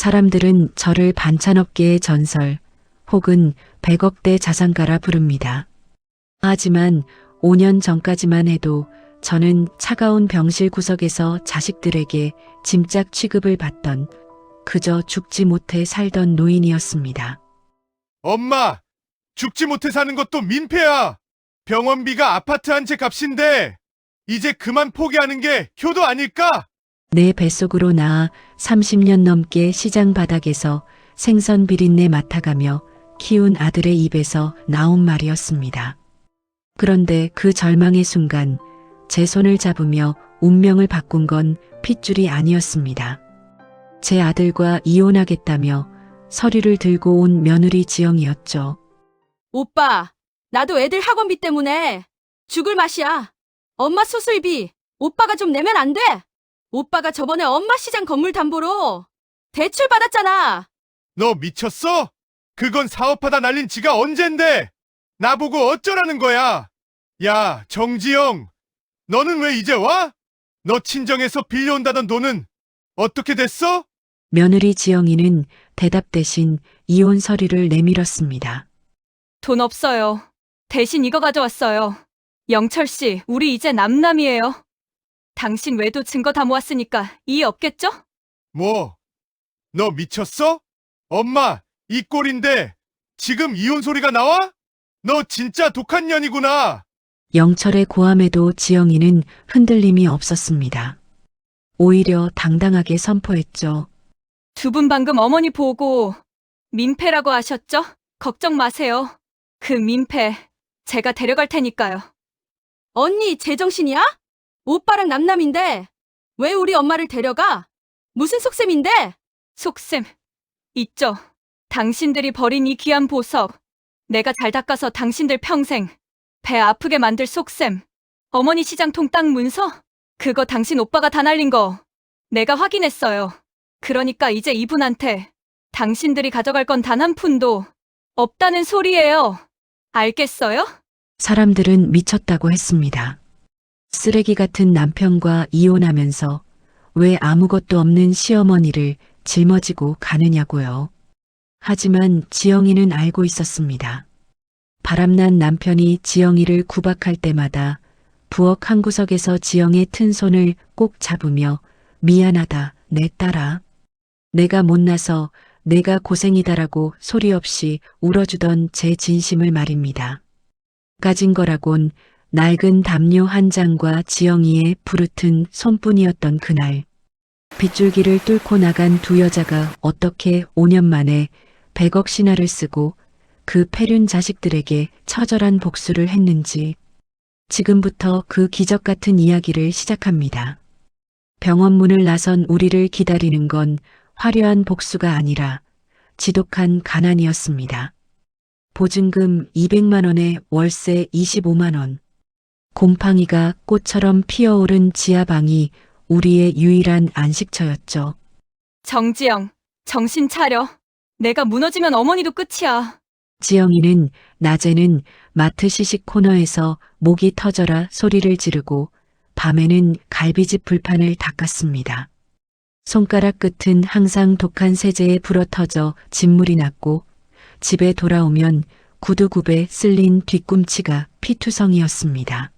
사람들은 저를 반찬업계의 전설 혹은 100억대 자산가라 부릅니다. 하지만 5년 전까지만 해도 저는 차가운 병실 구석에서 자식들에게 짐짝 취급을 받던 그저 죽지 못해 살던 노인이었습니다. 엄마, 죽지 못해 사는 것도 민폐야. 병원비가 아파트 한 채 값인데 이제 그만 포기하는 게 효도 아닐까? 내 뱃속으로 나아 30년 넘게 시장 바닥에서 생선 비린내 맡아가며 키운 아들의 입에서 나온 말이었습니다. 그런데 그 절망의 순간 제 손을 잡으며 운명을 바꾼 건 핏줄이 아니었습니다. 제 아들과 이혼하겠다며 서류를 들고 온 며느리 지영이었죠. 오빠, 나도 애들 학원비 때문에 죽을 맛이야. 엄마 수술비 오빠가 좀 내면 안 돼? 오빠가 저번에 엄마 시장 건물 담보로 대출 받았잖아. 너 미쳤어? 그건 사업하다 날린 지가 언젠데? 나보고 어쩌라는 거야? 야, 정지영, 너는 왜 이제 와? 너 친정에서 빌려온다던 돈은 어떻게 됐어? 며느리 지영이는 대답 대신 이혼 서류를 내밀었습니다. 돈 없어요. 대신 이거 가져왔어요. 영철 씨, 우리 이제 남남이에요. 당신 외도 증거 다 모았으니까 이해 없겠죠? 뭐? 너 미쳤어? 엄마, 이 꼴인데 지금 이혼 소리가 나와? 너 진짜 독한 년이구나. 영철의 고함에도 지영이는 흔들림이 없었습니다. 오히려 당당하게 선포했죠. 두 분 방금 어머니 보고 민폐라고 하셨죠? 걱정 마세요. 그 민폐 제가 데려갈 테니까요. 언니 제정신이야? 오빠랑 남남인데 왜 우리 엄마를 데려가? 무슨 속셈인데? 속셈 있죠. 당신들이 버린 이 귀한 보석 내가 잘 닦아서 당신들 평생 배 아프게 만들 속셈. 어머니 시장통 땅 문서? 그거 당신 오빠가 다 날린 거 내가 확인했어요. 그러니까 이제 이분한테 당신들이 가져갈 건 단 한 푼도 없다는 소리예요. 알겠어요? 사람들은 미쳤다고 했습니다. 쓰레기 같은 남편과 이혼하면서 왜 아무것도 없는 시어머니를 짊어지고 가느냐고요. 하지만 지영이는 알고 있었습니다. 바람난 남편이 지영이를 구박할 때마다 부엌 한 구석에서 지영의 튼 손을 꼭 잡으며 미안하다, 내 딸아. 내가 못나서 내가 고생이다라고 소리 없이 울어주던 제 진심을 말입니다. 가진 거라곤 낡은 담요 한 장과 지영이의 부르튼 손뿐이었던 그날. 빗줄기를 뚫고 나간 두 여자가 어떻게 5년 만에 100억 신화를 쓰고 그 패륜 자식들에게 처절한 복수를 했는지 지금부터 그 기적 같은 이야기를 시작합니다. 병원 문을 나선 우리를 기다리는 건 화려한 복수가 아니라 지독한 가난이었습니다. 보증금 200만 원에 월세 25만 원. 곰팡이가 꽃처럼 피어오른 지하방이 우리의 유일한 안식처였죠. 정지영, 정신 차려. 내가 무너지면 어머니도 끝이야. 지영이는 낮에는 마트 시식 코너에서 목이 터져라 소리를 지르고 밤에는 갈비집 불판을 닦았습니다. 손가락 끝은 항상 독한 세제에 불어터져 진물이 났고 집에 돌아오면 구두굽에 쓸린 뒤꿈치가 피투성이었습니다.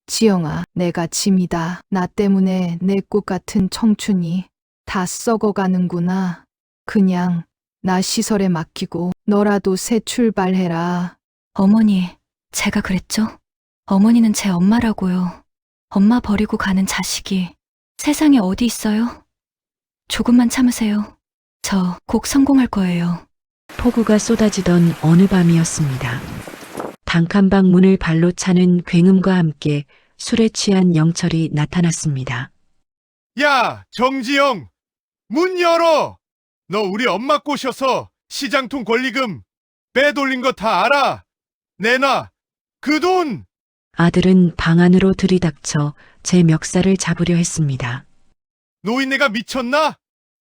지영아, 내가 짐이다. 나 때문에 내 꽃 같은 청춘이 다 썩어가는구나. 그냥 나 시설에 맡기고 너라도 새 출발해라. 어머니, 제가 그랬죠? 어머니는 제 엄마라고요. 엄마 버리고 가는 자식이 세상에 어디 있어요? 조금만 참으세요. 저 꼭 성공할 거예요. 폭우가 쏟아지던 어느 밤이었습니다. 단칸방 문을 발로 차는 굉음과 함께 술에 취한 영철이 나타났습니다. 야, 정지영, 문 열어. 너 우리 엄마 꼬셔서 시장통 권리금 빼돌린 거 다 알아. 내놔. 그 돈. 아들은 방 안으로 들이닥쳐 제 멱살을 잡으려 했습니다. 노인네가 미쳤나?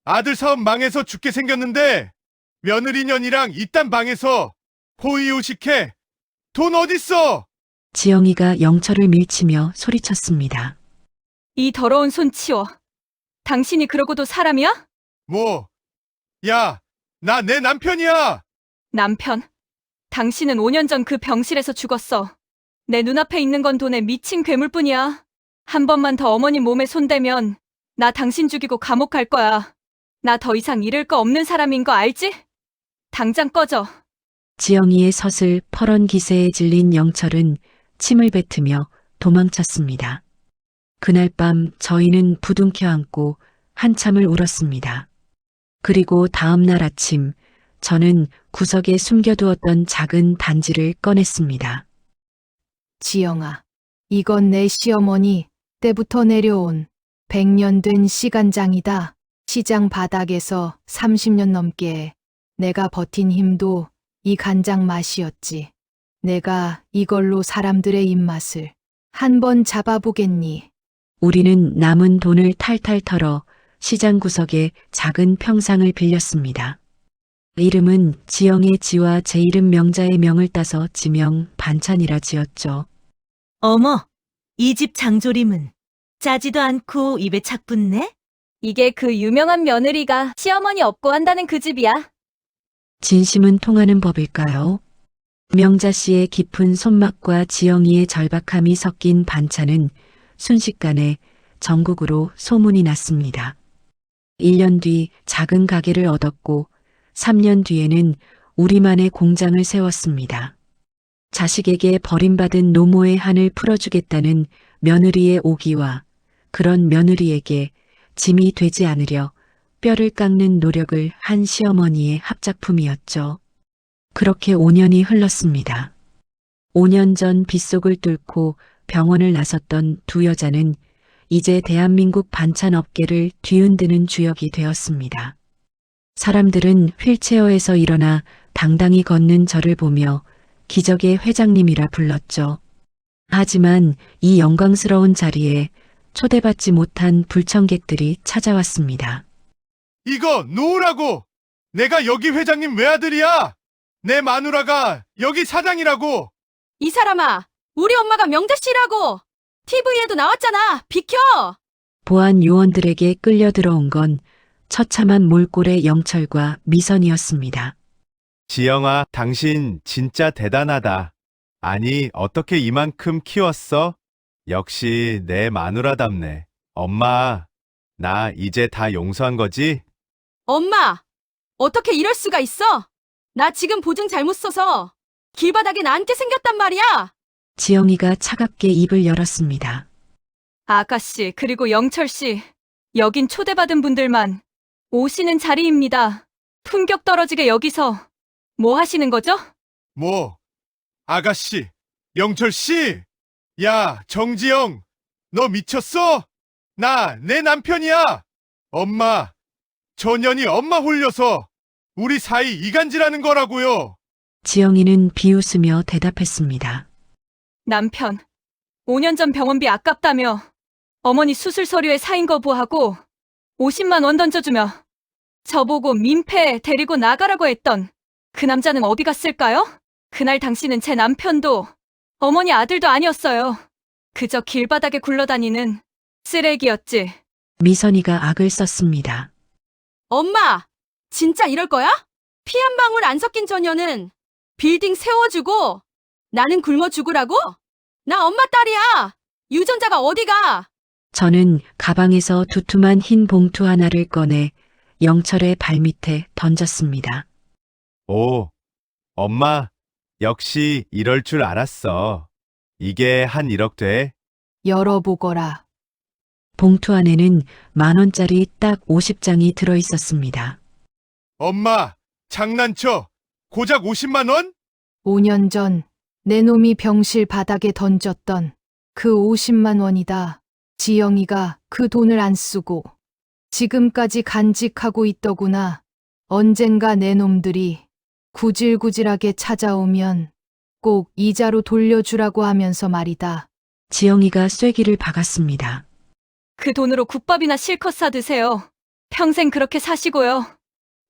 아들 사업 망해서 죽게 생겼는데 며느리년이랑 이딴 방에서 호의호식해. 돈 어딨어? 지영이가 영철을 밀치며 소리쳤습니다. 이 더러운 손 치워. 당신이 그러고도 사람이야? 뭐 야, 나 내 남편이야! 남편. 당신은 5년 전 그 병실에서 죽었어. 내 눈앞에 있는 건 돈에 미친 괴물뿐이야. 한 번만 더 어머님 몸에 손대면 나 당신 죽이고 감옥 갈 거야. 나 더 이상 잃을 거 없는 사람인 거 알지? 당장 꺼져. 지영이의 서슬 퍼런 기세에 질린 영철은 침을 뱉으며 도망쳤습니다. 그날 밤 저희는 부둥켜 안고 한참을 울었습니다. 그리고 다음 날 아침 저는 구석에 숨겨두었던 작은 단지를 꺼냈습니다. 지영아, 이건 내 시어머니 때부터 내려온 100년 된 시간장이다. 시장 바닥에서 30년 넘게 내가 버틴 힘도 이 간장 맛이었지. 내가 이걸로 사람들의 입맛을 한번 잡아보겠니? 우리는 남은 돈을 탈탈 털어 시장 구석에 작은 평상을 빌렸습니다. 이름은 지영의 지와 제 이름 명자의 명을 따서 지명 반찬이라 지었죠. 어머, 이 집 장조림은 짜지도 않고 입에 착 붙네? 이게 그 유명한 며느리가 시어머니 없고 한다는 그 집이야. 진심은 통하는 법일까요? 명자 씨의 깊은 손맛과 지영이의 절박함이 섞인 반찬은 순식간에 전국으로 소문이 났습니다. 1년 뒤 작은 가게를 얻었고 3년 뒤에는 우리만의 공장을 세웠습니다. 자식에게 버림받은 노모의 한을 풀어주겠다는 며느리의 오기와 그런 며느리에게 짐이 되지 않으려 뼈를 깎는 노력을 한 시어머니의 합작품이었죠. 그렇게 5년이 흘렀습니다. 5년 전 빗속을 뚫고 병원을 나섰던 두 여자는 이제 대한민국 반찬 업계를 뒤흔드는 주역이 되었습니다. 사람들은 휠체어에서 일어나 당당히 걷는 저를 보며 기적의 회장님이라 불렀죠. 하지만 이 영광스러운 자리에 초대받지 못한 불청객들이 찾아왔습니다. 이거 놓으라고! 내가 여기 회장님 외아들이야! 내 마누라가 여기 사장이라고! 이 사람아, 우리 엄마가 명자씨라고! TV에도 나왔잖아! 비켜! 보안 요원들에게 끌려 들어온 건 처참한 몰골의 영철과 미선이었습니다. 지영아, 당신 진짜 대단하다. 아니, 어떻게 이만큼 키웠어? 역시 내 마누라답네. 엄마, 나 이제 다 용서한 거지? 엄마! 어떻게 이럴 수가 있어? 나 지금 보증 잘못 써서 길바닥에 나앉게 생겼단 말이야! 지영이가 차갑게 입을 열었습니다. 아가씨, 그리고 영철씨, 여긴 초대받은 분들만 오시는 자리입니다. 품격 떨어지게 여기서 뭐 하시는 거죠? 뭐, 아가씨, 영철씨? 야, 정지영, 너 미쳤어? 나 내 남편이야! 엄마, 저 년이 엄마 홀려서 우리 사이 이간질하는 거라고요! 지영이는 비웃으며 대답했습니다. 남편, 5년 전 병원비 아깝다며 어머니 수술 서류에 사인 거부하고 50만 원 던져주며 저보고 민폐 데리고 나가라고 했던 그 남자는 어디 갔을까요? 그날 당신은 제 남편도 어머니 아들도 아니었어요. 그저 길바닥에 굴러다니는 쓰레기였지. 미선이가 악을 썼습니다. 엄마, 진짜 이럴 거야? 피 한 방울 안 섞인 저 년은 빌딩 세워주고 나는 굶어 죽으라고? 나 엄마 딸이야. 유전자가 어디가? 저는 가방에서 두툼한 흰 봉투 하나를 꺼내 영철의 발밑에 던졌습니다. 오, 엄마, 역시 이럴 줄 알았어. 이게 한 1억 돼? 열어보거라. 봉투 안에는 10,000원짜리 딱 50장이 들어있었습니다. 엄마, 장난쳐. 고작 50만 원? 5년 전 내 놈이 병실 바닥에 던졌던 그 50만 원이다. 지영이가 그 돈을 안 쓰고 지금까지 간직하고 있더구나. 언젠가 내 놈들이 구질구질하게 찾아오면 꼭 이자로 돌려주라고 하면서 말이다. 지영이가 쐐기를 박았습니다. 그 돈으로 국밥이나 실컷 사 드세요. 평생 그렇게 사시고요.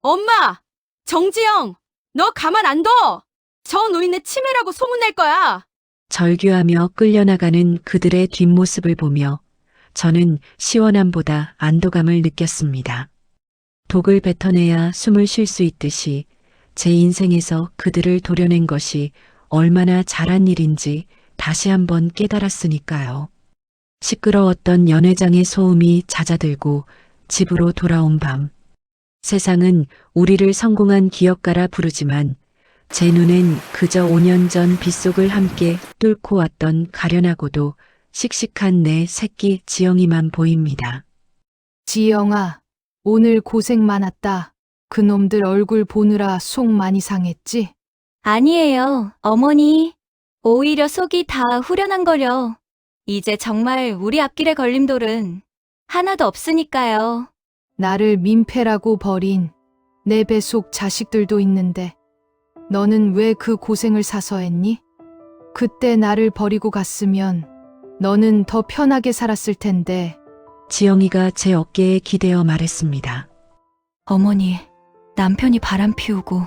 엄마! 정지영! 너 가만 안 둬! 저 노인네 치매라고 소문낼 거야! 절규하며 끌려나가는 그들의 뒷모습을 보며 저는 시원함보다 안도감을 느꼈습니다. 독을 뱉어내야 숨을 쉴 수 있듯이 제 인생에서 그들을 도려낸 것이 얼마나 잘한 일인지 다시 한번 깨달았으니까요. 시끄러웠던 연회장의 소음이 잦아들고 집으로 돌아온 밤. 세상은 우리를 성공한 기업가라 부르지만 제 눈엔 그저 5년 전 빗속을 함께 뚫고 왔던 가련하고도 씩씩한 내 새끼 지영이만 보입니다. 지영아, 오늘 고생 많았다. 그놈들 얼굴 보느라 속 많이 상했지? 아니에요, 어머니. 오히려 속이 다 후련한거려. 이제 정말 우리 앞길에 걸린 돌은 하나도 없으니까요. 나를 민폐라고 버린 내 뱃속 자식들도 있는데 너는 왜 그 고생을 사서 했니? 그때 나를 버리고 갔으면 너는 더 편하게 살았을 텐데. 지영이가 제 어깨에 기대어 말했습니다. 어머니, 남편이 바람 피우고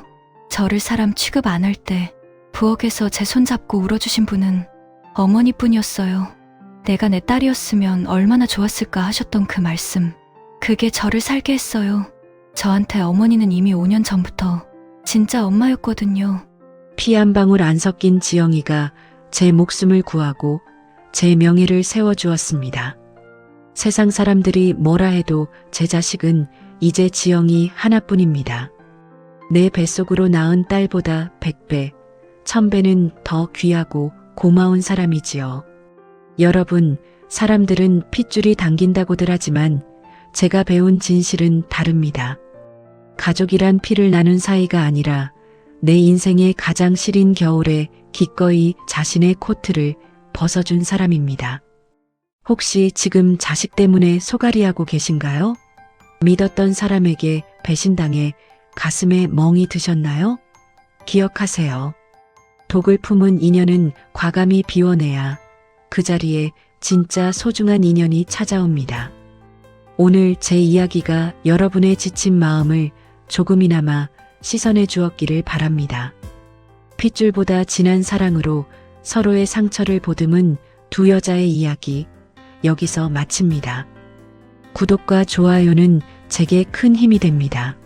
저를 사람 취급 안 할 때 부엌에서 제 손 잡고 울어주신 분은 어머니뿐이었어요. 내가 내 딸이었으면 얼마나 좋았을까 하셨던 그 말씀. 그게 저를 살게 했어요. 저한테 어머니는 이미 5년 전부터 진짜 엄마였거든요. 피 한 방울 안 섞인 지영이가 제 목숨을 구하고 제 명예를 세워주었습니다. 세상 사람들이 뭐라 해도 제 자식은 이제 지영이 하나뿐입니다. 내 뱃속으로 낳은 딸보다 100배, 1000배는 더 귀하고 고마운 사람이지요. 여러분, 사람들은 핏줄이 당긴다고들 하지만 제가 배운 진실은 다릅니다. 가족이란 피를 나눈 사이가 아니라 내 인생의 가장 시린 겨울에 기꺼이 자신의 코트를 벗어준 사람입니다. 혹시 지금 자식 때문에 소갈이하고 계신가요? 믿었던 사람에게 배신당해 가슴에 멍이 드셨나요? 기억하세요. 독을 품은 인연은 과감히 비워내야 그 자리에 진짜 소중한 인연이 찾아옵니다. 오늘 제 이야기가 여러분의 지친 마음을 조금이나마 씻어내 주었기를 바랍니다. 핏줄보다 진한 사랑으로 서로의 상처를 보듬은 두 여자의 이야기, 여기서 마칩니다. 구독과 좋아요는 제게 큰 힘이 됩니다.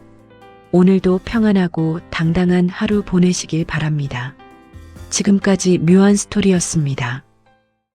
오늘도 평안하고 당당한 하루 보내시길 바랍니다. 지금까지 묘한 스토리였습니다.